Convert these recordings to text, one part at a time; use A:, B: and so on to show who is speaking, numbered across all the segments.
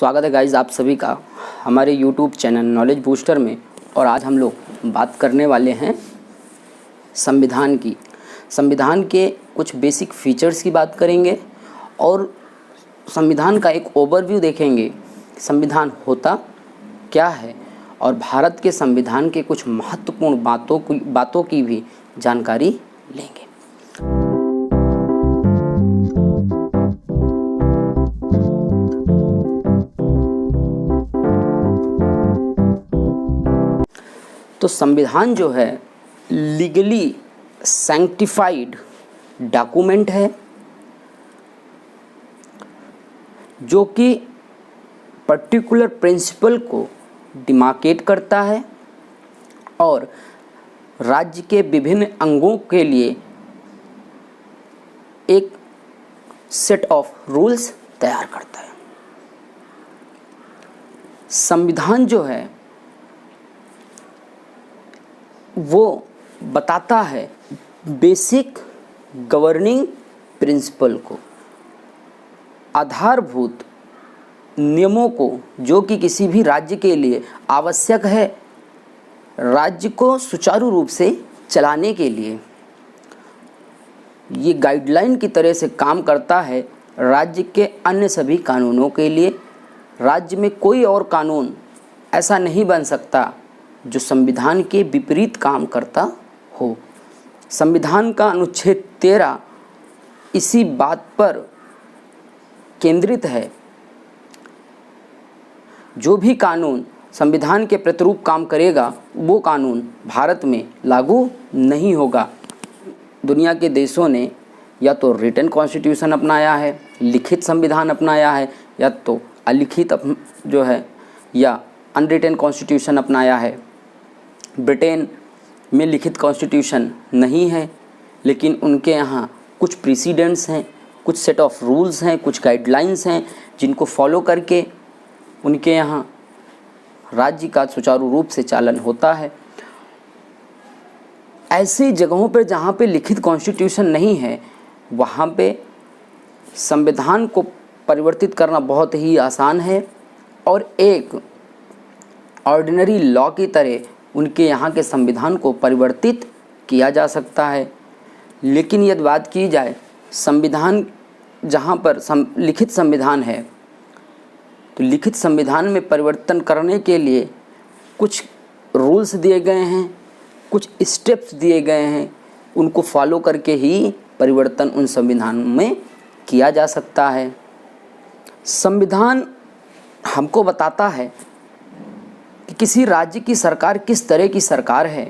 A: स्वागत है गाइज आप सभी का हमारे YouTube चैनल नॉलेज बूस्टर में। और आज हम लोग बात करने वाले हैं संविधान की। संविधान के कुछ बेसिक फीचर्स की बात करेंगे और संविधान का एक ओवरव्यू देखेंगे। संविधान होता क्या है और भारत के संविधान के कुछ महत्वपूर्ण बातों की भी जानकारी लेंगे। तो संविधान जो है लीगली सैंक्टिफाइड डॉक्यूमेंट है जो कि पर्टिकुलर प्रिंसिपल को डिमार्केट करता है और राज्य के विभिन्न अंगों के लिए एक सेट ऑफ रूल्स तैयार करता है। संविधान जो है वो बताता है बेसिक गवर्निंग प्रिंसिपल को, आधारभूत नियमों को जो कि किसी भी राज्य के लिए आवश्यक है राज्य को सुचारू रूप से चलाने के लिए। ये गाइडलाइन की तरह से काम करता है राज्य के अन्य सभी कानूनों के लिए। राज्य में कोई और कानून ऐसा नहीं बन सकता जो संविधान के विपरीत काम करता हो। संविधान का अनुच्छेद 13 इसी बात पर केंद्रित है। जो भी कानून संविधान के प्रतिरूप काम करेगा वो कानून भारत में लागू नहीं होगा। दुनिया के देशों ने या तो रिटन कॉन्स्टिट्यूशन अपनाया है, लिखित संविधान अपनाया है, या तो अलिखित जो है या अनरिटन कॉन्स्टिट्यूशन अपनाया है। ब्रिटेन में लिखित कॉन्स्टिट्यूशन नहीं है, लेकिन उनके यहाँ कुछ प्रेसिडेंट्स हैं, कुछ सेट ऑफ रूल्स हैं, कुछ गाइडलाइंस हैं जिनको फॉलो करके उनके यहाँ राज्य का सुचारू रूप से चालन होता है। ऐसी जगहों पर जहाँ पे लिखित कॉन्स्टिट्यूशन नहीं है वहाँ पे संविधान को परिवर्तित करना बहुत ही आसान है और एक ऑर्डिनरी लॉ की तरह उनके यहाँ के संविधान को परिवर्तित किया जा सकता है। लेकिन यदि बात की जाए संविधान जहाँ पर लिखित संविधान है तो लिखित संविधान में परिवर्तन करने के लिए कुछ रूल्स दिए गए हैं, कुछ स्टेप्स दिए गए हैं, उनको फॉलो करके ही परिवर्तन उन संविधान में किया जा सकता है। संविधान हमको बताता है कि किसी राज्य की सरकार किस तरह की सरकार है।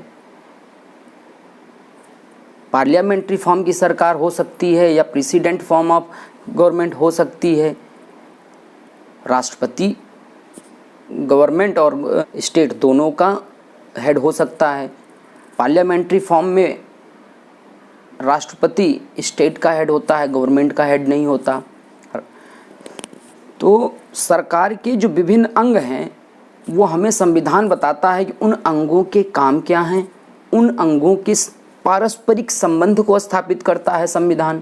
A: पार्लियामेंट्री फॉर्म की सरकार हो सकती है या प्रेसिडेंट फॉर्म ऑफ गवर्नमेंट हो सकती है। राष्ट्रपति गवर्नमेंट और स्टेट दोनों का हेड हो सकता है। पार्लियामेंट्री फॉर्म में राष्ट्रपति स्टेट का हेड होता है, गवर्नमेंट का हेड नहीं होता। तो सरकार के जो विभिन्न अंग हैं वो हमें संविधान बताता है कि उन अंगों के काम क्या हैं, उन अंगों के पारस्परिक संबंध को स्थापित करता है संविधान।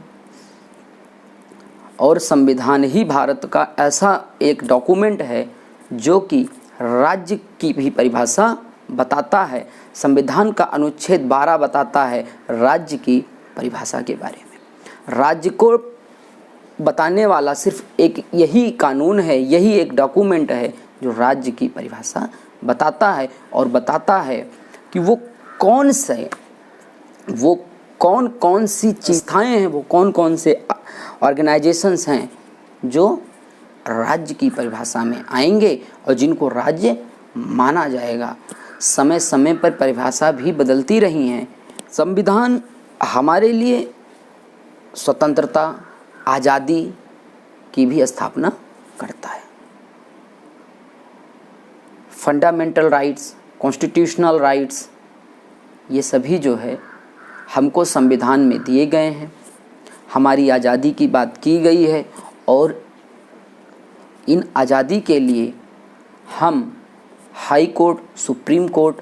A: और संविधान ही भारत का ऐसा एक डॉक्यूमेंट है जो कि राज्य की भी परिभाषा बताता है। संविधान का अनुच्छेद 12 बताता है राज्य की परिभाषा के बारे में। राज्य को बताने वाला सिर्फ एक यही कानून है, यही एक डॉक्यूमेंट है जो राज्य की परिभाषा बताता है और बताता है कि वो कौन कौन सी संस्थाएं हैं, वो कौन कौन से ऑर्गेनाइजेशंस हैं जो राज्य की परिभाषा में आएंगे और जिनको राज्य माना जाएगा। समय समय पर परिभाषा भी बदलती रही हैं। संविधान हमारे लिए स्वतंत्रता, आज़ादी की भी स्थापना करता है। फंडामेंटल राइट्स, कॉन्स्टिट्यूशनल राइट्स, ये सभी जो है हमको संविधान में दिए गए हैं। हमारी आज़ादी की बात की गई है और इन आज़ादी के लिए हम हाई कोर्ट, सुप्रीम कोर्ट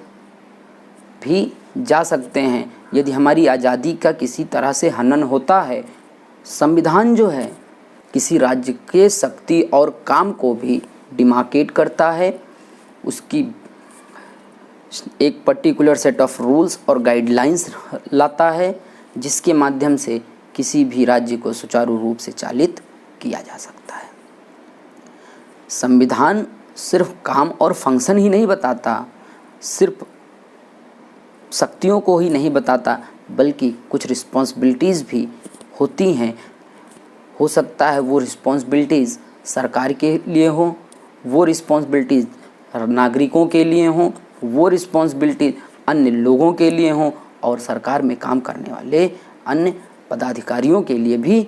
A: भी जा सकते हैं यदि हमारी आज़ादी का किसी तरह से हनन होता है। संविधान जो है किसी राज्य के शक्ति और काम को भी डिमार्केट करता है, उसकी एक पर्टिकुलर सेट ऑफ रूल्स और गाइडलाइंस लाता है, जिसके माध्यम से किसी भी राज्य को सुचारू रूप से चालित किया जा सकता है। संविधान सिर्फ काम और फंक्शन ही नहीं बताता, सिर्फ शक्तियों को ही नहीं बताता, बल्कि कुछ रिस्पॉन्सिबिलिटीज़ भी होती हैं। हो सकता है वो रिस्पॉन्सिबिलिटीज़ सरकार के लिए हो, वो रिस्पॉन्सिबिलिटीज़ नागरिकों के लिए हों, वो रिस्पॉन्सिबिलिटी अन्य लोगों के लिए हों, और सरकार में काम करने वाले अन्य पदाधिकारियों के लिए भी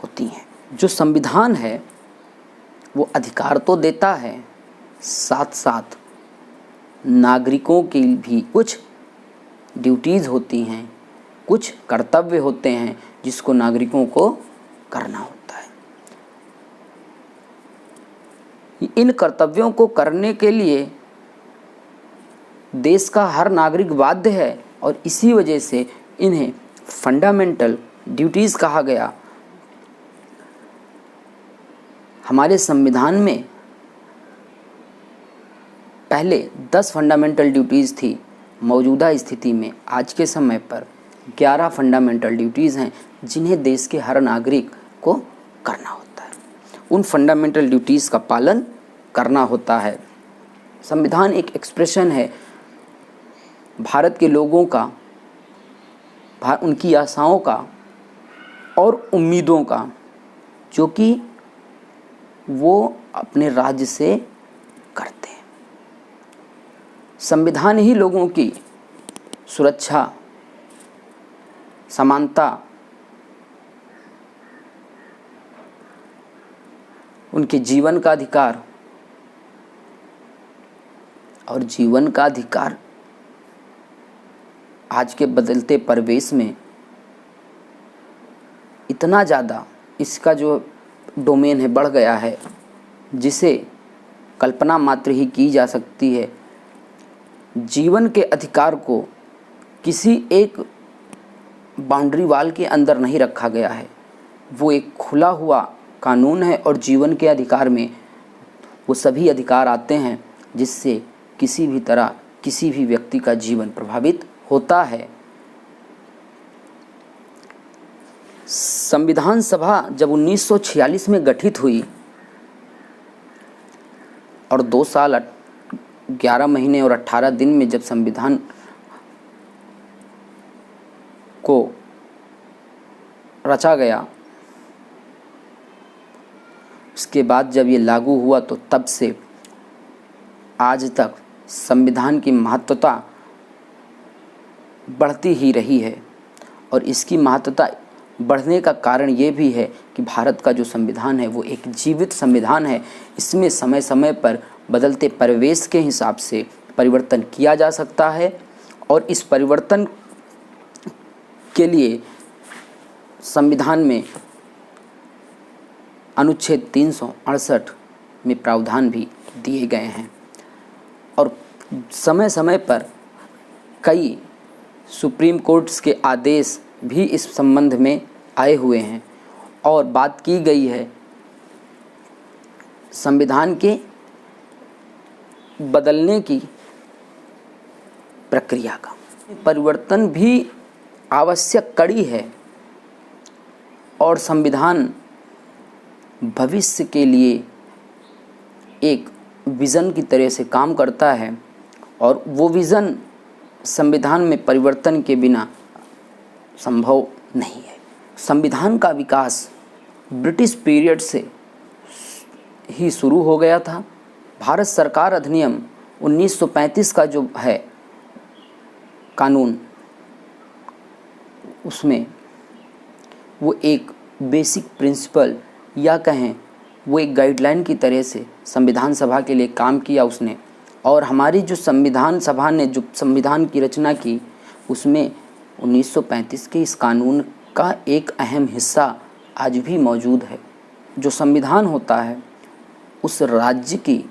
A: होती हैं। जो संविधान है वो अधिकार तो देता है, साथ साथ नागरिकों की भी कुछ ड्यूटीज़ होती हैं, कुछ कर्तव्य होते हैं जिसको नागरिकों को करना होता है। इन कर्तव्यों को करने के लिए देश का हर नागरिक बाध्य है, और इसी वजह से इन्हें फंडामेंटल ड्यूटीज़ कहा गया। हमारे संविधान में पहले 10 फंडामेंटल ड्यूटीज़ थी, मौजूदा स्थिति में आज के समय पर 11 फंडामेंटल ड्यूटीज़ हैं जिन्हें देश के हर नागरिक को करना होता है। उन फंडामेंटल ड्यूटीज़ का पालन करना होता है। संविधान एक एक्सप्रेशन है भारत के लोगों का, उनकी आशाओं का और उम्मीदों का, जो कि वो अपने राज्य से करते हैं। संविधान ही लोगों की सुरक्षा, समानता, उनके जीवन का अधिकार, और जीवन का अधिकार आज के बदलते परिवेश में इतना ज़्यादा इसका जो डोमेन है बढ़ गया है, जिसे कल्पना मात्र ही की जा सकती है। जीवन के अधिकार को किसी एक बाउंड्री वाल के अंदर नहीं रखा गया है, वो एक खुला हुआ कानून है, और जीवन के अधिकार में वो सभी अधिकार आते हैं जिससे किसी भी तरह किसी भी व्यक्ति का जीवन प्रभावित होता है। संविधान सभा जब 1946 में गठित हुई और 2 साल 11 महीने और 18 दिन में जब संविधान को रचा गया, उसके बाद जब ये लागू हुआ तो तब से आज तक संविधान की महत्वता बढ़ती ही रही है। और इसकी महत्वता बढ़ने का कारण ये भी है कि भारत का जो संविधान है वो एक जीवित संविधान है। इसमें समय समय पर बदलते परिवेश के हिसाब से परिवर्तन किया जा सकता है, और इस परिवर्तन के लिए संविधान में अनुच्छेद 368 में प्रावधान भी दिए गए हैं। और समय समय पर कई सुप्रीम कोर्ट्स के आदेश भी इस संबंध में आए हुए हैं, और बात की गई है संविधान के बदलने की प्रक्रिया का। परिवर्तन भी आवश्यक कड़ी है, और संविधान भविष्य के लिए एक विज़न की तरह से काम करता है, और वो विज़न संविधान में परिवर्तन के बिना संभव नहीं है। संविधान का विकास ब्रिटिश पीरियड से ही शुरू हो गया था। भारत सरकार अधिनियम 1935 का जो है कानून, उसमें वो एक बेसिक प्रिंसिपल या कहें वो एक गाइडलाइन की तरह से संविधान सभा के लिए काम किया उसने। और हमारी जो संविधान सभा ने जो संविधान की रचना की, उसमें 1935 के इस कानून का एक अहम हिस्सा आज भी मौजूद है। जो संविधान होता है उस राज्य की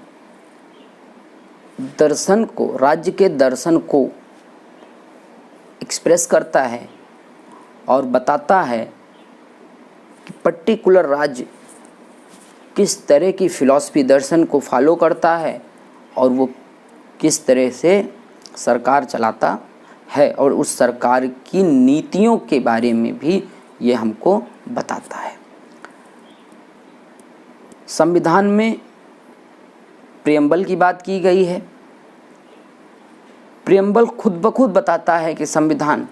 A: दर्शन को, राज्य के दर्शन को एक्सप्रेस करता है और बताता है कि पर्टिकुलर राज्य किस तरह की फिलॉसफी दर्शन को फॉलो करता है और वो किस तरह से सरकार चलाता है, और उस सरकार की नीतियों के बारे में भी ये हमको बताता है। संविधान में प्रियम्बल की बात की गई है। प्रियम्बल खुद ब खुद बताता है कि संविधान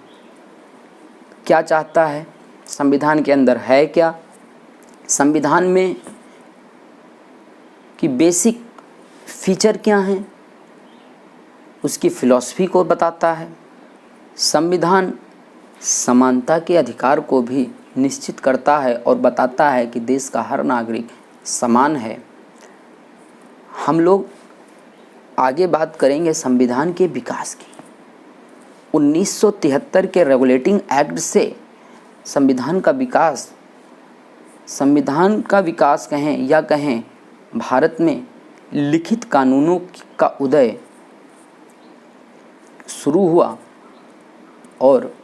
A: क्या चाहता है, संविधान के अंदर है क्या, संविधान में की बेसिक फीचर क्या हैं, उसकी फिलॉसफी को बताता है। संविधान समानता के अधिकार को भी निश्चित करता है और बताता है कि देश का हर नागरिक समान है। हम लोग आगे बात करेंगे संविधान के विकास की। 1973 के रेगुलेटिंग एक्ट से संविधान का विकास कहें या कहें भारत में लिखित कानूनों का उदय शुरू हुआ, और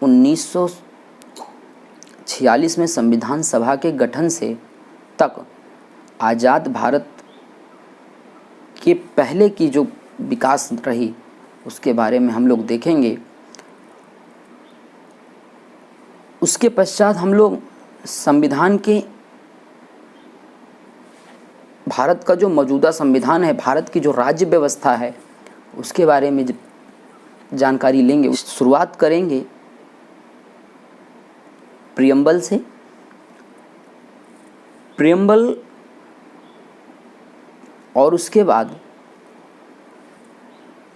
A: 1946 में संविधान सभा के गठन से तक आज़ाद भारत के पहले की जो विकास रही उसके बारे में हम लोग देखेंगे। उसके पश्चात हम लोग संविधान के भारत का जो मौजूदा संविधान है, भारत की जो राज्य व्यवस्था है, उसके बारे में जानकारी लेंगे। शुरुआत करेंगे प्रियम्बल से। प्रियम्बल और उसके बाद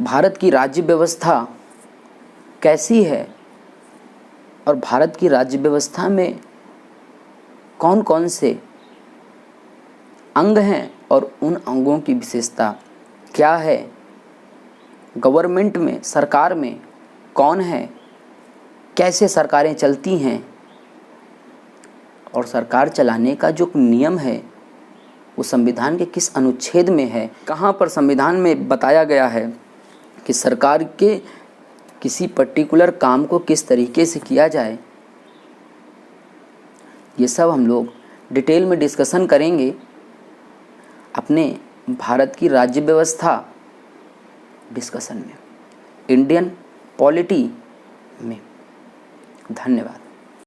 A: भारत की राज्य व्यवस्था कैसी है और भारत की राज्य व्यवस्था में कौन कौन से अंग हैं और उन अंगों की विशेषता क्या है, गवर्नमेंट में, सरकार में कौन है, कैसे सरकारें चलती हैं, और सरकार चलाने का जो नियम है वो संविधान के किस अनुच्छेद में है, कहाँ पर संविधान में बताया गया है कि सरकार के किसी पर्टिकुलर काम को किस तरीके से किया जाए। ये सब हम लोग डिटेल में डिस्कशन करेंगे अपने भारत की राज्य व्यवस्था डिस्कशन में, इंडियन पॉलिटी में। धन्यवाद।